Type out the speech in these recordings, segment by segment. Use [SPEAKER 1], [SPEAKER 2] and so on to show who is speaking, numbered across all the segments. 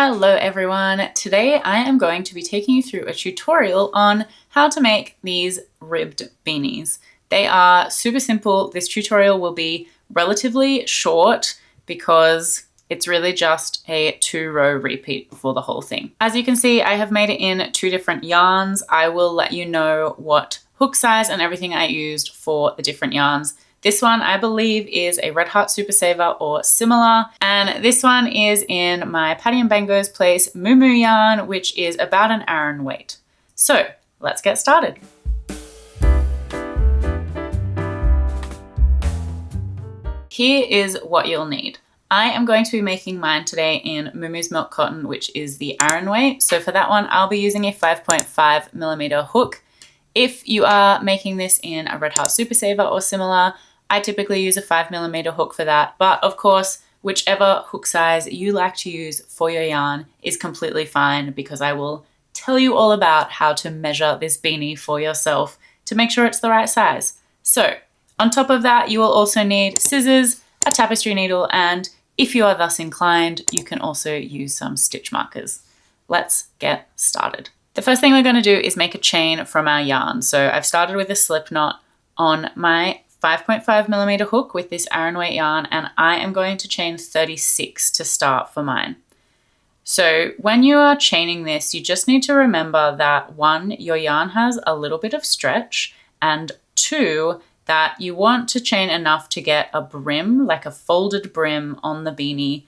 [SPEAKER 1] Hello everyone! Today I am going to be taking you through a tutorial on how to make these ribbed beanies. They are super simple. This tutorial will be relatively short because it's really just a 2-row repeat for the whole thing. As you can see, I have made it in 2 different yarns. I will let you know what hook size and everything I used for the different yarns. This one I believe is a Red Heart Super Saver or similar, and this one is in my Patty and Bango's Place Moo Moo yarn, which is about an Aran weight. So let's get started. Here is what you'll need. I am going to be making mine today in Moo Moo's Milk Cotton, which is the Aran weight. So for that one, I'll be using a 5.5mm hook. If you are making this in a Red Heart Super Saver or similar, I typically use a 5mm hook for that, but of course, whichever hook size you like to use for your yarn is completely fine, because I will tell you all about how to measure this beanie for yourself to make sure it's the right size. So on top of that, you will also need scissors, a tapestry needle, and if you are thus inclined, you can also use some stitch markers. Let's get started. The first thing we're going to do is make a chain from our yarn. So I've started with a slip knot on my 5.5mm hook with this Aran weight yarn, and I am going to chain 36 to start for mine. So when you are chaining this, you just need to remember that 1, your yarn has a little bit of stretch, and 2, that you want to chain enough to get a brim, like a folded brim on the beanie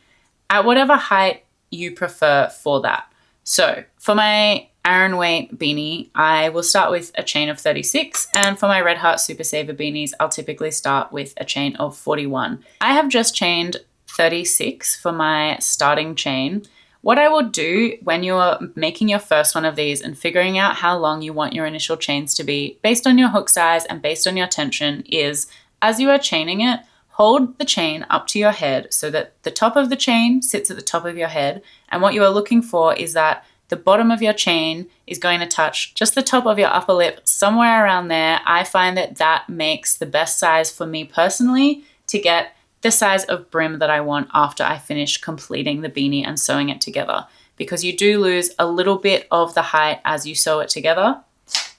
[SPEAKER 1] at whatever height you prefer for that. So for my Aran weight beanie, I will start with a chain of 36, and for my Red Heart Super Saver beanies, I'll typically start with a chain of 41. I have just chained 36 for my starting chain. What I will do when you're making your first one of these and figuring out how long you want your initial chains to be based on your hook size and based on your tension is, as you are chaining it, hold the chain up to your head so that the top of the chain sits at the top of your head, and what you are looking for is that the bottom of your chain is going to touch just the top of your upper lip, somewhere around there. I find that that makes the best size for me personally to get the size of brim that I want after I finish completing the beanie and sewing it together, because you do lose a little bit of the height as you sew it together.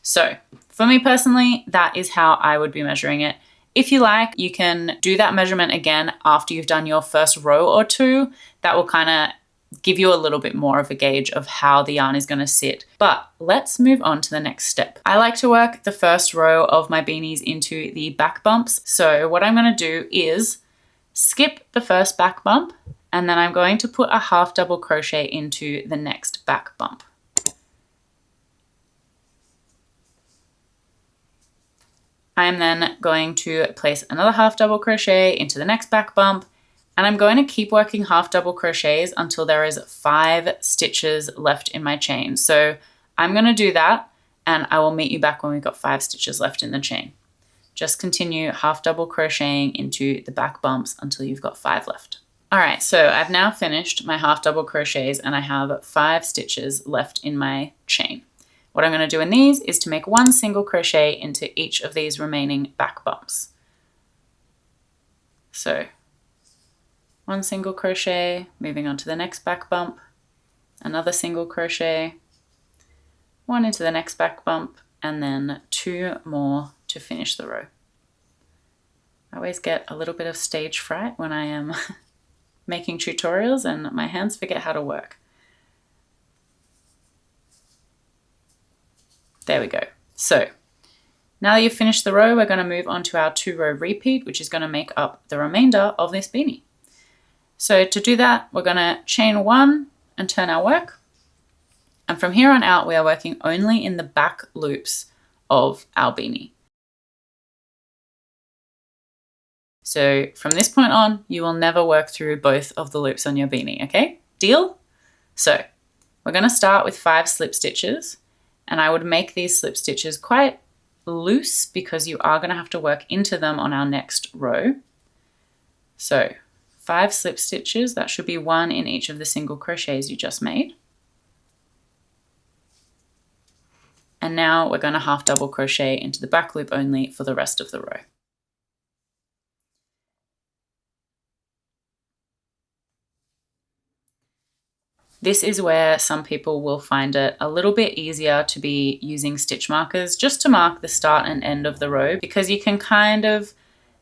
[SPEAKER 1] So for me personally, that is how I would be measuring it. If you like, you can do that measurement again after you've done your first row or 2. That will kind of give you a little bit more of a gauge of how the yarn is going to sit. But let's move on to the next step. I like to work the first row of my beanies into the back bumps. So what I'm going to do is skip the first back bump, and then I'm going to put a half double crochet into the next back bump. I'm then going to place another half double crochet into the next back bump, and I'm going to keep working half double crochets until there is 5 stitches left in my chain. So I'm going to do that, and I will meet you back when we've got 5 stitches left in the chain. Just continue half double crocheting into the back bumps until you've got 5 left. All right, so I've now finished my half double crochets and I have 5 stitches left in my chain. What I'm going to do in these is to make 1 single crochet into each of these remaining back bumps. So 1 single crochet, moving on to the next back bump, another single crochet, 1 into the next back bump, and then 2 more to finish the row. I always get a little bit of stage fright when I am making tutorials and my hands forget how to work. There we go. So now that you've finished the row, we're going to move on to our 2-row repeat, which is going to make up the remainder of this beanie. So to do that, we're going to chain 1 and turn our work. And from here on out, we are working only in the back loops of our beanie. So from this point on, you will never work through both of the loops on your beanie, okay? Deal? So we're going to start with 5 slip stitches, and I would make these slip stitches quite loose because you are going to have to work into them on our next row. So 5 slip stitches, that should be 1 in each of the single crochets you just made. And now we're going to half double crochet into the back loop only for the rest of the row. This is where some people will find it a little bit easier to be using stitch markers just to mark the start and end of the row, because you can kind of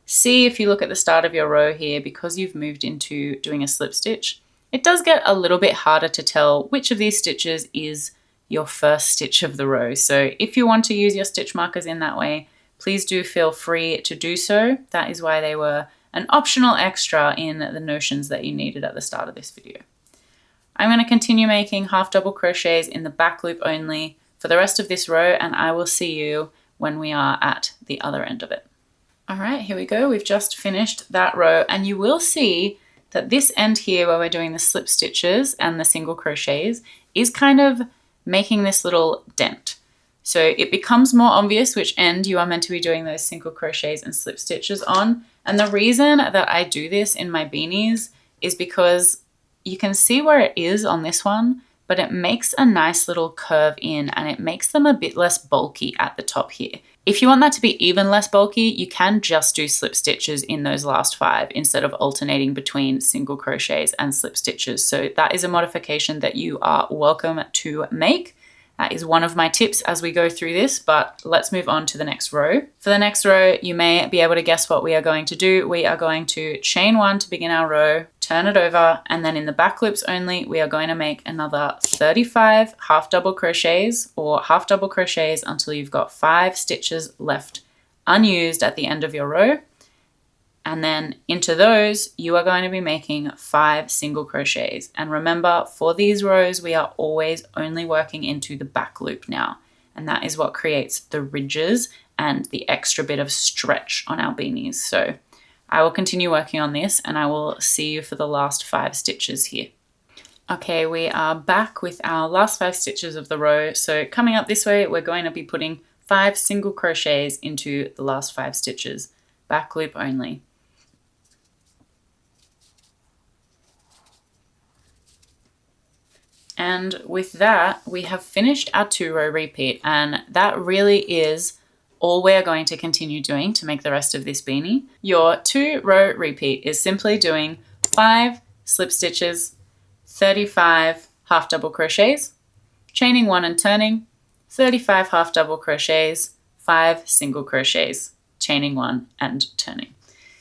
[SPEAKER 1] see, if you look at the start of your row here, because you've moved into doing a slip stitch, it does get a little bit harder to tell which of these stitches is your first stitch of the row. So if you want to use your stitch markers in that way, please do feel free to do so. That is why they were an optional extra in the notions that you needed at the start of this video. I'm going to continue making half double crochets in the back loop only for the rest of this row, and I will see you when we are at the other end of it. All right, here we go. We've just finished that row, and you will see that this end here where we're doing the slip stitches and the single crochets is kind of making this little dent. So it becomes more obvious which end you are meant to be doing those single crochets and slip stitches on. And the reason that I do this in my beanies is because you can see where it is on this one, but it makes a nice little curve in and it makes them a bit less bulky at the top here. If you want that to be even less bulky, you can just do slip stitches in those last 5 instead of alternating between single crochets and slip stitches. So that is a modification that you are welcome to make. That is one of my tips as we go through this, but let's move on to the next row. For the next row, you may be able to guess what we are going to do. We are going to chain 1 to begin our row, turn it over, and then in the back loops only, we are going to make another 35 half double crochets or half double crochets until you've got 5 stitches left unused at the end of your row. And then into those, you are going to be making 5 single crochets. And remember, for these rows, we are always only working into the back loop now. And that is what creates the ridges and the extra bit of stretch on our beanies. So I will continue working on this and I will see you for the last 5 stitches here. Okay, we are back with our last 5 stitches of the row. So coming up this way, we're going to be putting 5 single crochets into the last 5 stitches, back loop only. And with that, we have finished our 2-row repeat, and that really is all we're going to continue doing to make the rest of this beanie. Your 2-row repeat is simply doing 5 slip stitches, 35 half double crochets, chaining 1 and turning, 35 half double crochets, 5 single crochets, chaining 1 and turning.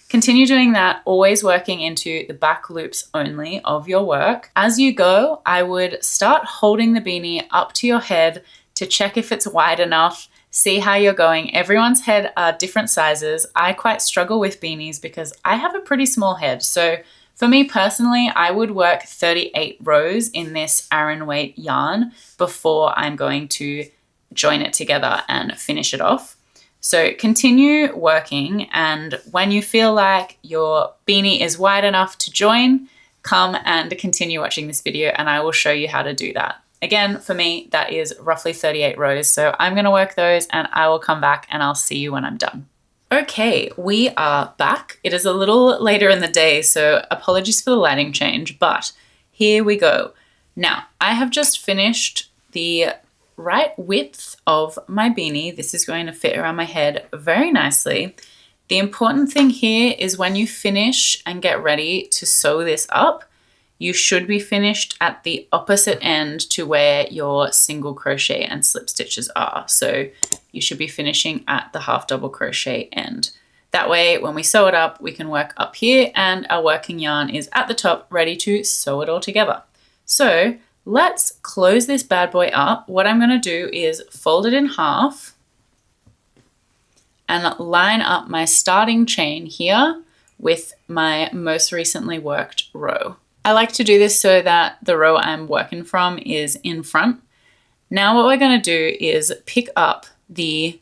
[SPEAKER 1] Continue doing that, always working into the back loops only of your work. As you go, I would start holding the beanie up to your head to check if it's wide enough, see how you're going. Everyone's head are different sizes. I quite struggle with beanies because I have a pretty small head. So for me personally, I would work 38 rows in this Aran weight yarn before I'm going to join it together and finish it off. So continue working, and when you feel like your beanie is wide enough to join, come and continue watching this video and I will show you how to do that. Again, for me, that is roughly 38 rows. So I'm going to work those and I will come back and I'll see you when I'm done. Okay, we are back. It is a little later in the day, so apologies for the lighting change, but here we go. Now, I have just finished the right width of my beanie. This is going to fit around my head very nicely. The important thing here is when you finish and get ready to sew this up, you should be finished at the opposite end to where your single crochet and slip stitches are. So you should be finishing at the half double crochet end. That way, when we sew it up, we can work up here and our working yarn is at the top ready to sew it all together. So let's close this bad boy up. What I'm going to do is fold it in half and line up my starting chain here with my most recently worked row. I like to do this so that the row I'm working from is in front. Now what we're going to do is pick up the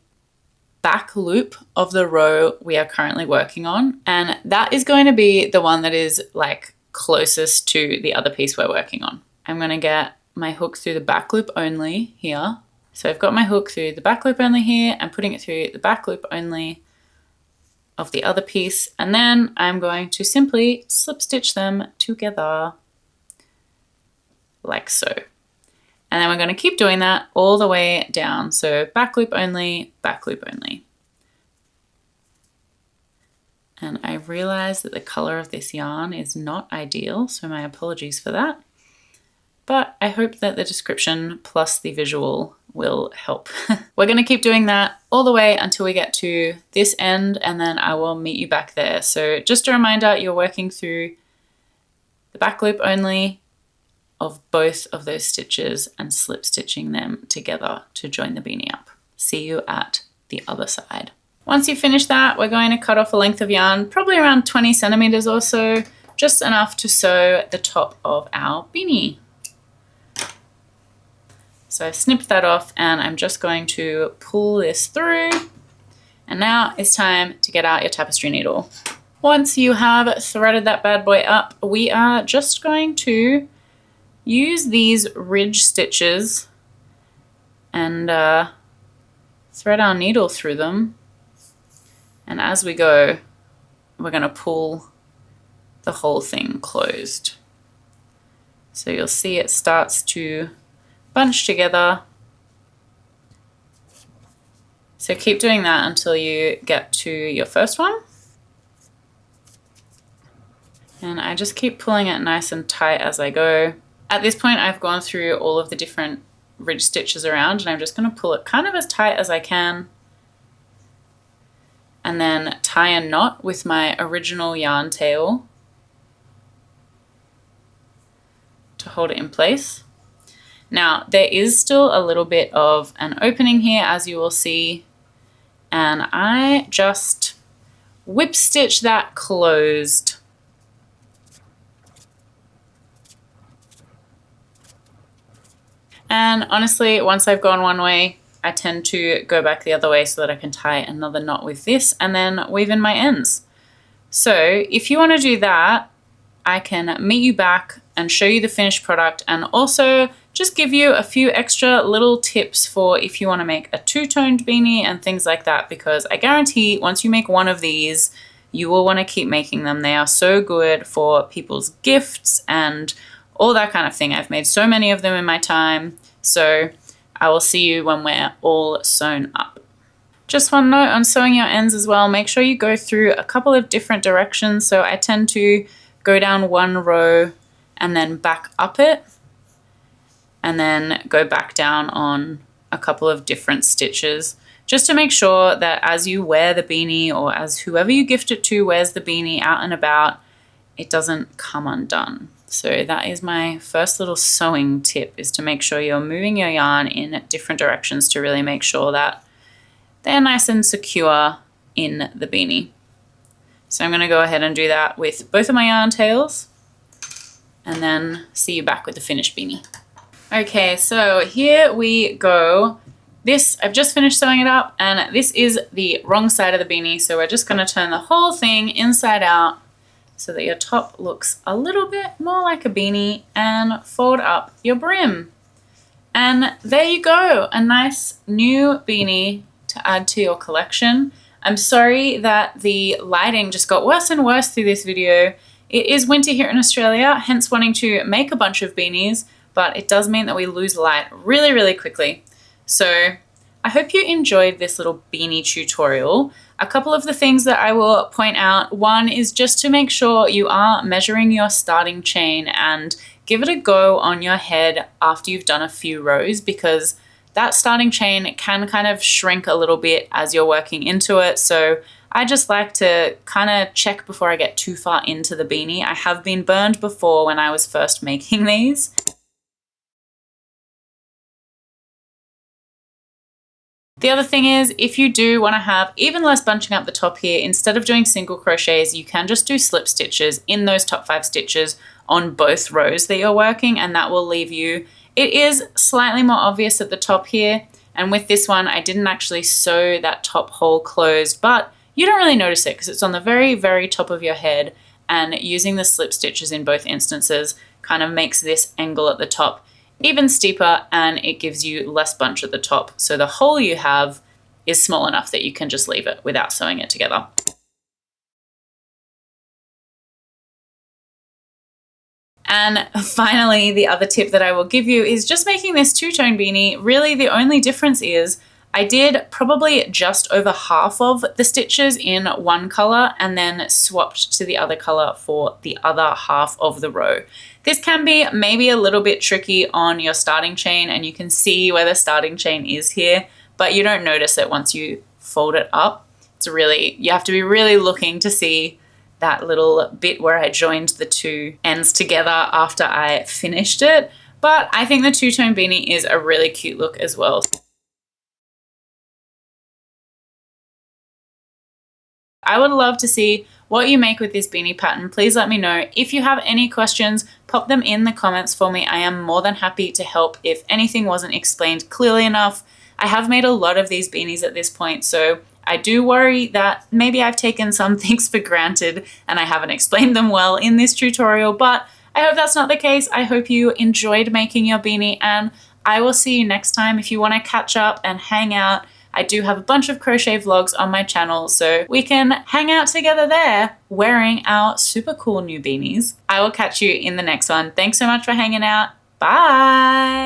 [SPEAKER 1] back loop of the row we are currently working on, and that is going to be the one that is like closest to the other piece we're working on. I'm going to get my hook through the back loop only here. So I've got my hook through the back loop only here and putting it through the back loop only of the other piece. And then I'm going to simply slip stitch them together like so. And then we're going to keep doing that all the way down. So back loop only, back loop only. And I realize that the color of this yarn is not ideal, so my apologies for that. but I hope that the description plus the visual will help. We're going to keep doing that all the way until we get to this end, and then I will meet you back there. So just a reminder, you're working through the back loop only of both of those stitches and slip stitching them together to join the beanie up. See you at the other side. Once you finish that, we're going to cut off a length of yarn, probably around 20 centimeters or so, just enough to sew the top of our beanie. So I've snipped that off and I'm just going to pull this through. And now it's time to get out your tapestry needle. Once you have threaded that bad boy up, we are just going to use these ridge stitches and thread our needle through them. And as we go, we're going to pull the whole thing closed. So you'll see it starts to bunch together. So keep doing that until you get to your first one. And I just keep pulling it nice and tight as I go. At this point, I've gone through all of the different ridge stitches around, and I'm just going to pull it kind of as tight as I can. And then tie a knot with my original yarn tail to hold it in place. Now, there is still a little bit of an opening here, as you will see, and I just whip stitch that closed. And honestly, once I've gone one way, I tend to go back the other way so that I can tie another knot with this and then weave in my ends. So if you want to do that, I can meet you back and show you the finished product, and also just give you a few extra little tips for if you want to make a two-toned beanie and things like that, because I guarantee once you make one of these, you will want to keep making them. They are so good for people's gifts and all that kind of thing. I've made so many of them in my time. So I will see you when we're all sewn up. Just one note on sewing your ends as well. Make sure you go through a couple of different directions. So I tend to go down one row and then back up it, and then go back down on a couple of different stitches, just to make sure that as you wear the beanie, or as whoever you gift it to wears the beanie out and about, it doesn't come undone. So that is my first little sewing tip, is to make sure you're moving your yarn in different directions to really make sure that they're nice and secure in the beanie. So I'm going to go ahead and do that with both of my yarn tails, and then see you back with the finished beanie. Okay, so here we go. This, I've just finished sewing it up, and this is the wrong side of the beanie. So we're just going to turn the whole thing inside out so that your top looks a little bit more like a beanie, and fold up your brim. And there you go, a nice new beanie to add to your collection. I'm sorry that the lighting just got worse and worse through this video. It is winter here in Australia, hence wanting to make a bunch of beanies, but it does mean that we lose light really, really quickly. So I hope you enjoyed this little beanie tutorial. A couple of the things that I will point out, one is just to make sure you are measuring your starting chain and give it a go on your head after you've done a few rows, because that starting chain can kind of shrink a little bit as you're working into it. So I just like to kind of check before I get too far into the beanie. I have been burned before when I was first making these. The other thing is, if you do want to have even less bunching up the top here, instead of doing single crochets, you can just do slip stitches in those top 5 stitches on both rows that you're working, and that will leave you, it is slightly more obvious at the top here. And with this one, I didn't actually sew that top hole closed, but you don't really notice it because it's on the very, very top of your head, and using the slip stitches in both instances kind of makes this angle at the top even steeper, and it gives you less bunch at the top. So the hole you have is small enough that you can just leave it without sewing it together. And finally, the other tip that I will give you is just making this two-tone beanie. Really, the only difference is I did probably just over half of the stitches in one color and then swapped to the other color for the other half of the row. This can be maybe a little bit tricky on your starting chain, and you can see where the starting chain is here, but you don't notice it once you fold it up. You have to be really looking to see that little bit where I joined the two ends together after I finished it. But I think the two-tone beanie is a really cute look as well. I would love to see what you make with this beanie pattern. Please let me know. If you have any questions, pop them in the comments for me. I am more than happy to help if anything wasn't explained clearly enough. I have made a lot of these beanies at this point, so I do worry that maybe I've taken some things for granted and I haven't explained them well in this tutorial, but I hope that's not the case. I hope you enjoyed making your beanie, and I will see you next time. If you want to catch up and hang out, I do have a bunch of crochet vlogs on my channel, so we can hang out together there wearing our super cool new beanies. I will catch you in the next one. Thanks so much for hanging out. Bye!